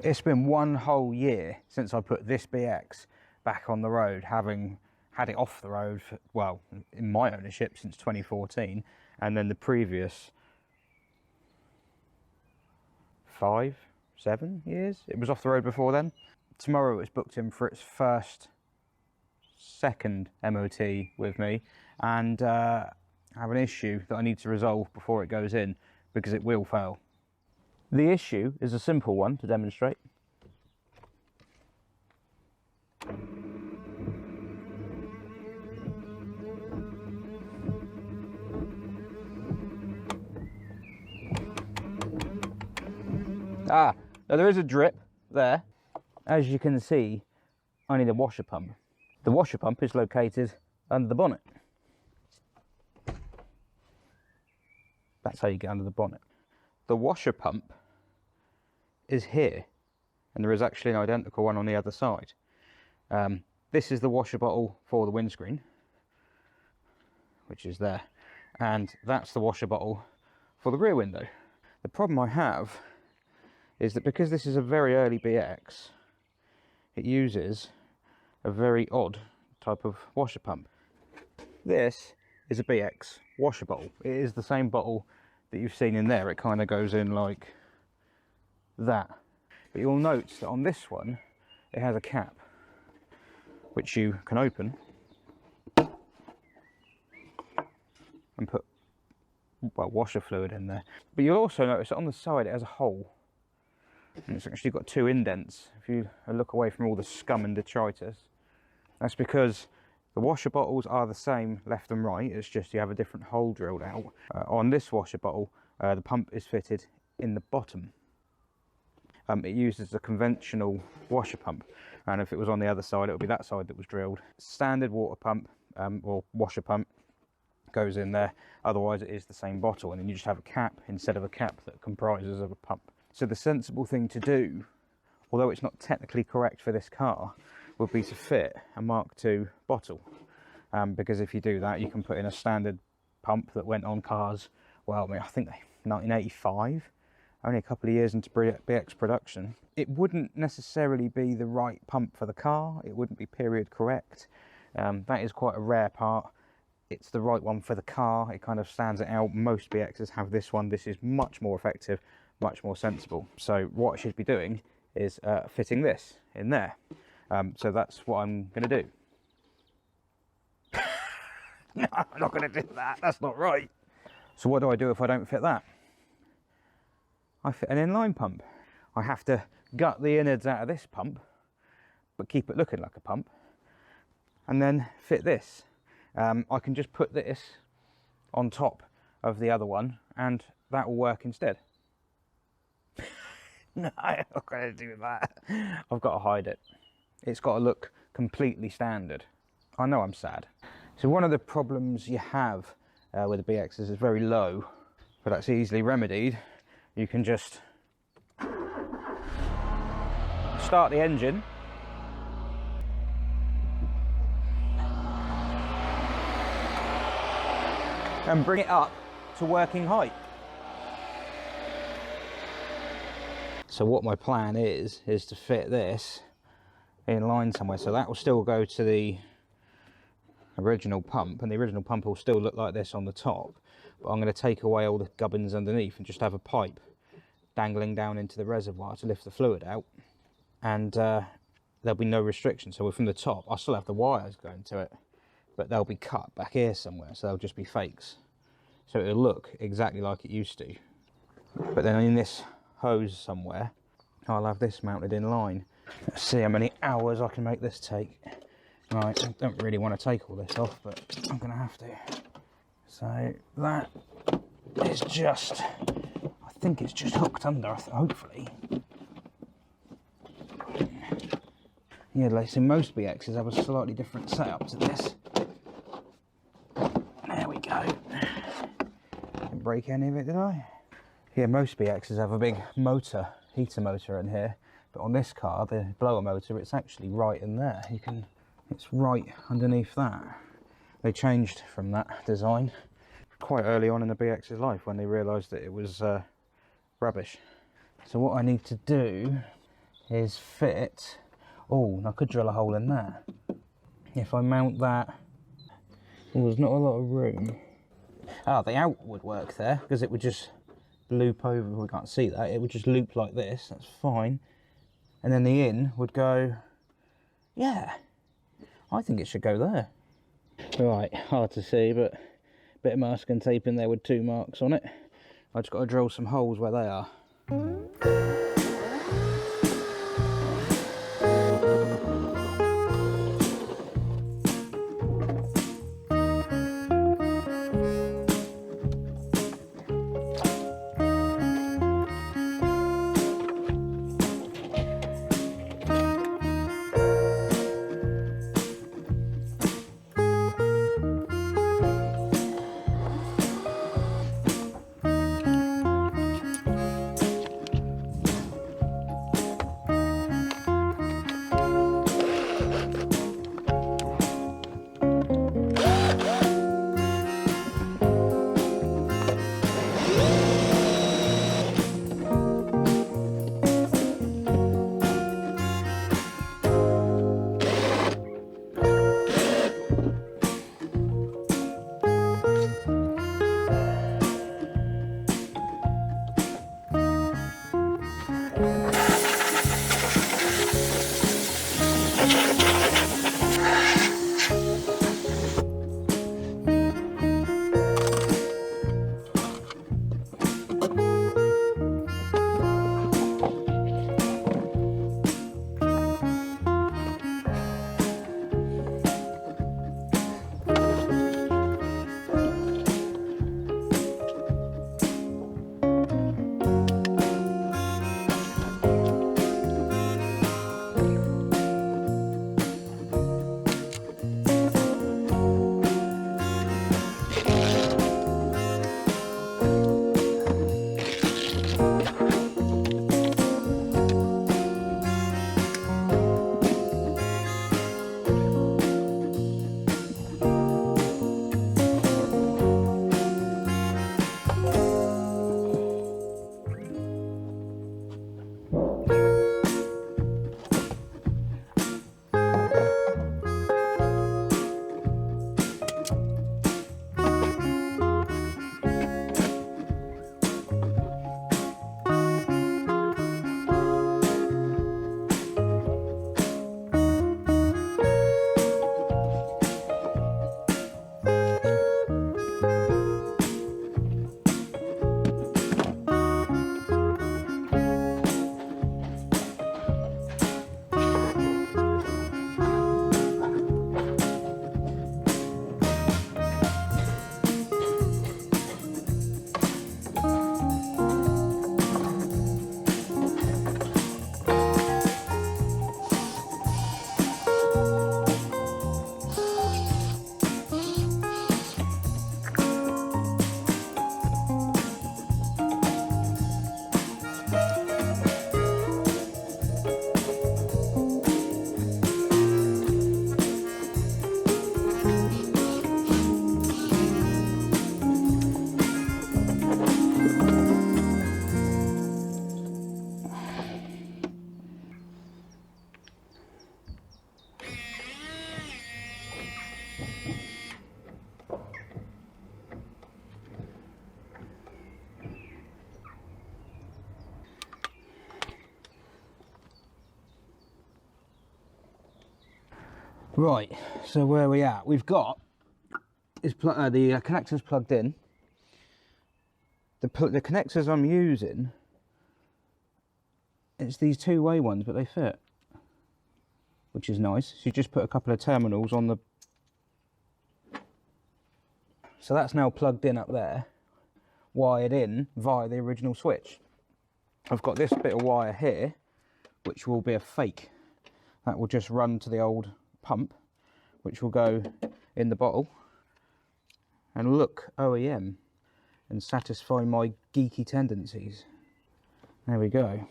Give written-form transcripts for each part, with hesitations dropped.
It's been one whole year since I put this BX back on the road, having had it off the road for, well, in my ownership since 2014, and then the previous 5-7 years it was off the road before then. Tomorrow it's booked in for its second MOT with me, and I have an issue that I need to resolve before it goes in, because it will fail. The issue is a simple one to demonstrate. Now there is a drip there. As you can see, I need a washer pump. The washer pump is located under the bonnet. That's how you get under the bonnet. The washer pump is here, and there is actually an identical one on the other side. This is the washer bottle for the windscreen, which is there, and that's the washer bottle for the rear window. The problem I have is that because this is a very early BX, it uses a very odd type of washer pump. This is a BX washer bottle. It is the same bottle that you've seen in there. It kind of goes in like that. But you'll note that on this one, it has a cap, which you can open and put, well, washer fluid in there. But you'll also notice that on the side it has a hole, and it's actually got 2 indents. If you look away from all the scum and detritus, that's because the washer bottles are the same left and right. It's just you have a different hole drilled out. On this washer bottle, the pump is fitted in the bottom. It uses a conventional washer pump, and if it was on the other side, it would be that side that was drilled. Standard water pump or washer pump goes in there. Otherwise, it is the same bottle, and then you just have a cap instead of a cap that comprises of a pump. So the sensible thing to do, although it's not technically correct for this car, would be to fit a Mark II bottle, because if you do that, you can put in a standard pump that went on cars, well, I mean, I think 1985, only a couple of years into BX production. It wouldn't necessarily be the right pump for the car. It wouldn't be period correct. That is quite a rare part. It's the right one for the car. It kind of stands it out. Most BXs have this one. This is much more effective, much more sensible. So what I should be doing is fitting this in there. So that's what I'm going to do. No, I'm not going to do that. That's not right. So what do I do if I don't fit that? I fit an inline pump. I have to gut the innards out of this pump, but keep it looking like a pump, and then fit this. I can just put this on top of the other one, and that will work instead. No, I'm not going to do that. I've got to hide it. It's got to look completely standard. I know I'm sad. So one of the problems you have with the BX is it's very low, but that's easily remedied. You can just start the engine and bring it up to working height. So what my plan is to fit this in line somewhere, so that will still go to the original pump, and the original pump will still look like this on the top, but I'm going to take away all the gubbins underneath and just have a pipe dangling down into the reservoir to lift the fluid out, and there'll be no restriction. So from the top, I'll still have the wires going to it, but they'll be cut back here somewhere, so they'll just be fakes, so it'll look exactly like it used to. But then in this hose somewhere, I'll have this mounted in line. Let's see how many hours I can make this take. Right, I don't really want to take all this off, but I'm going to have to. So that is just, I think it's just hooked under, hopefully. Yeah, like so most BXs have a slightly different setup to this. There we go. Didn't break any of it, did I? Yeah, most BXs have a big motor, heater motor in here, but on this car, the blower motor, it's actually right in there. You can, it's right underneath that. They changed from that design quite early on in the BX's life when they realised that it was rubbish. So what I need to do is fit. Oh, I could drill a hole in there. If I mount that, well, there's not a lot of room. Ah, the out would work there, because it would just loop over. We can't see that. It would just loop like this. That's fine. And then the in would go, yeah, I think it should go there. Right, hard to see, but a bit of masking tape in there with 2 marks on it. I just got to drill some holes where they are. Right, so where are we at? We've got the connectors plugged in. The connectors I'm using, it's these two-way ones, but they fit, which is nice. So you just put a couple of terminals on the... So that's now plugged in up there, wired in via the original switch. I've got this bit of wire here, which will be a fake. That will just run to the old pump, which will go in the bottle and look OEM and satisfy my geeky tendencies. There we go.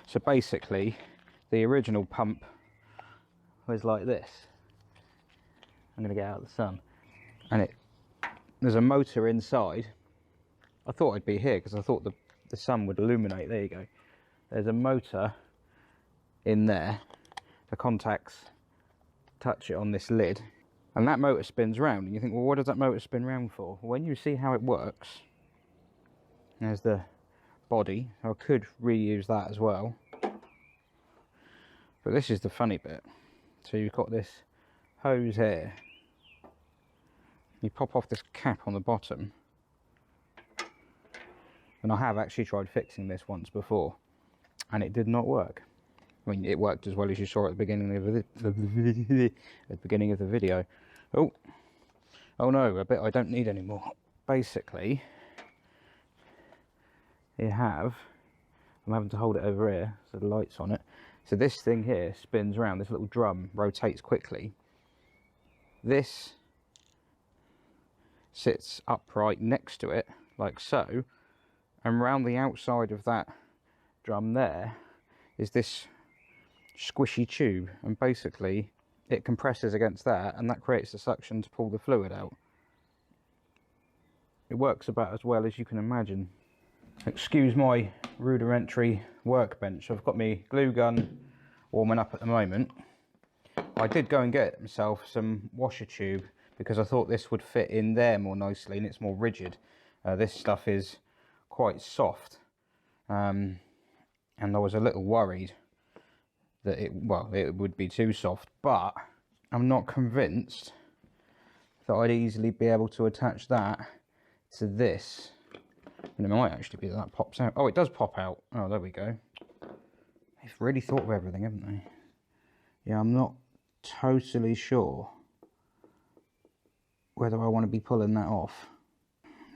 So basically the original pump was like this. I'm going to get out of the sun, and there's a motor inside. I thought I'd be here because I thought the sun would illuminate. There you go. There's a motor in there, the contacts touch it on this lid, and that motor spins round, and you think, well, what does that motor spin round for? Well, when you see how it works, there's the body. I could reuse that as well, but this is the funny bit. So you've got this hose here, you pop off this cap on the bottom, and I have actually tried fixing this once before and it did not work. I mean, it worked as well as you saw at the beginning of the video. Oh no, a bit I don't need anymore. Basically, you have, I'm having to hold it over here so the light's on it. So this thing here spins around, this little drum rotates quickly. This sits upright next to it, like so, and round the outside of that drum there is this squishy tube, and basically it compresses against that, and that creates the suction to pull the fluid out. It works about as well as you can imagine. Excuse my rudimentary workbench. I've got my glue gun warming up at the moment. I did go and get myself some washer tube because I thought this would fit in there more nicely, and it's more rigid. This stuff is quite soft, and I was a little worried that it would be too soft, but I'm not convinced that I'd easily be able to attach that to this. And it might actually be that pops out. Oh, it does pop out. Oh, there we go. They've really thought of everything, haven't they? Yeah, I'm not totally sure whether I want to be pulling that off.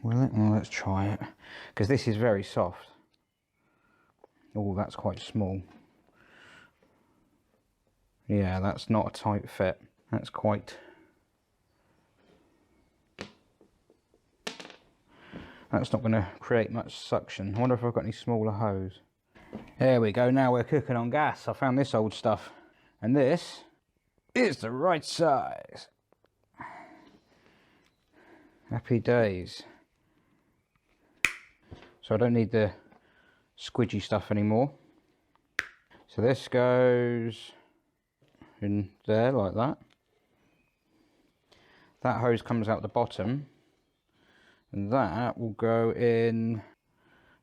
Will it? Well, let's try it, because this is very soft. Oh, that's quite small. Yeah, that's not a tight fit. That's quite... That's not going to create much suction. I wonder if I've got any smaller hose. There we go, now we're cooking on gas. I found this old stuff, and this is the right size. Happy days. So I don't need the squidgy stuff anymore. So this goes in there like that. That hose comes out the bottom, and that will go in.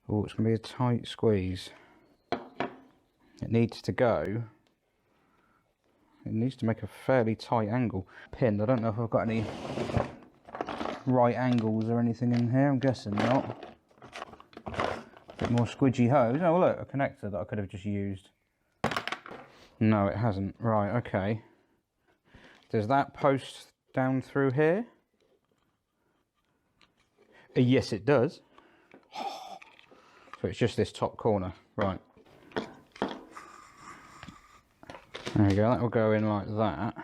Oh, it's going to be a tight squeeze. It needs to go. It needs to make a fairly tight angle. Pinned. I don't know if I've got any right angles or anything in here. I'm guessing not. A bit more squidgy hose. Oh look, a connector that I could have just used. No, it hasn't. Right, okay. Does that post down through here? Yes, it does. So it's just this top corner. Right. There we go, that will go in like that.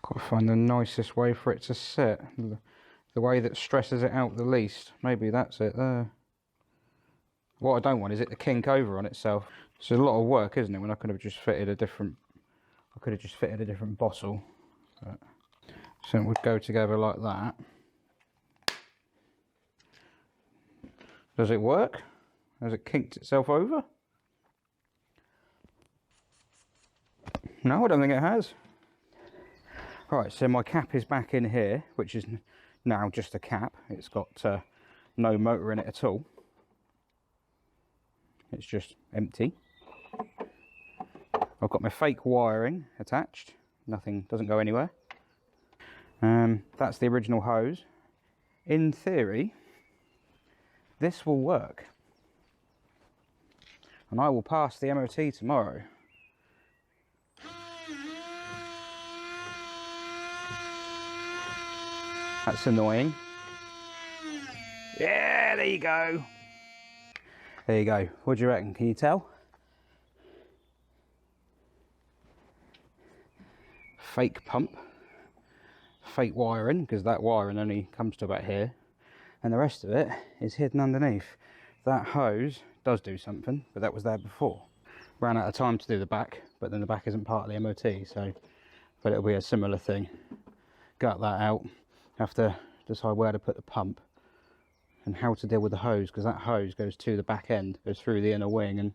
Got to find the nicest way for it to sit. The way that stresses it out the least. Maybe that's it there. What I don't want is it to kink over on itself. It's a lot of work, isn't it, when I could have just fitted a different... I could have just fitted a different bottle. But, so it would go together like that. Does it work? Has it kinked itself over? No, I don't think it has. Right, so my cap is back in here, which is now just a cap. It's got no motor in it at all. It's just empty. I've got my fake wiring attached. Nothing, doesn't go anywhere. That's the original hose. In theory, this will work. And I will pass the MOT tomorrow. That's annoying. Yeah, there you go. There you go. What do you reckon? Can you tell? Fake pump. Fake wiring, because that wiring only comes to about here. And the rest of it is hidden underneath. That hose does do something, but that was there before. Ran out of time to do the back, but then the back isn't part of the MOT, so... But it'll be a similar thing. Gut that out. Have to decide where to put the pump and how to deal with the hose, because that hose goes to the back end, goes through the inner wing, and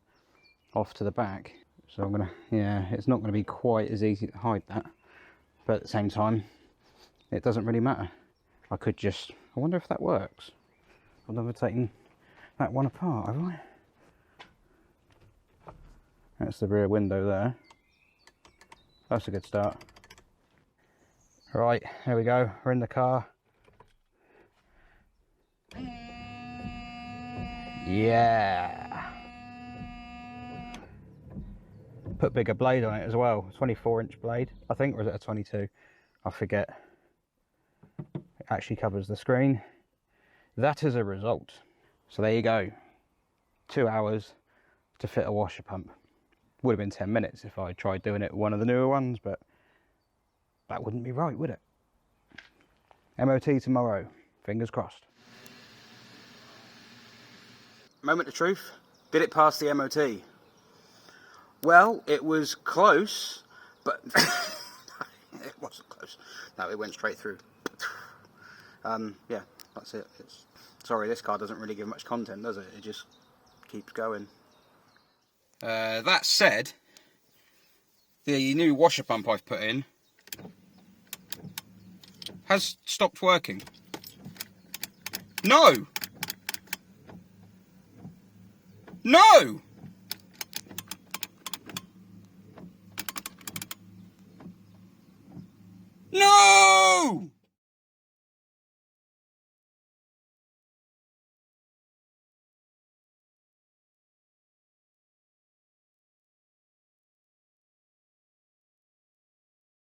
off to the back. So I'm gonna, yeah, it's not gonna be quite as easy to hide that, but at the same time, it doesn't really matter. I could just, I wonder if that works. I've never taken that one apart, have I? That's the rear window there. That's a good start. Right, there we go, we're in the car. Yeah! Put bigger blade on it as well, 24-inch blade, I think, or is it a 22? I forget. It actually covers the screen. That is a result. So there you go. 2 hours to fit a washer pump. Would have been 10 minutes if I tried doing it with one of the newer ones, but that wouldn't be right, would it? MOT tomorrow, fingers crossed. Moment of truth. Did it pass the MOT? Well, it was close, but it wasn't close. No, it went straight through. Yeah, that's it. Sorry, this car doesn't really give much content, does it? It just keeps going. That said, the new washer pump I've put in has stopped working. No! No! No!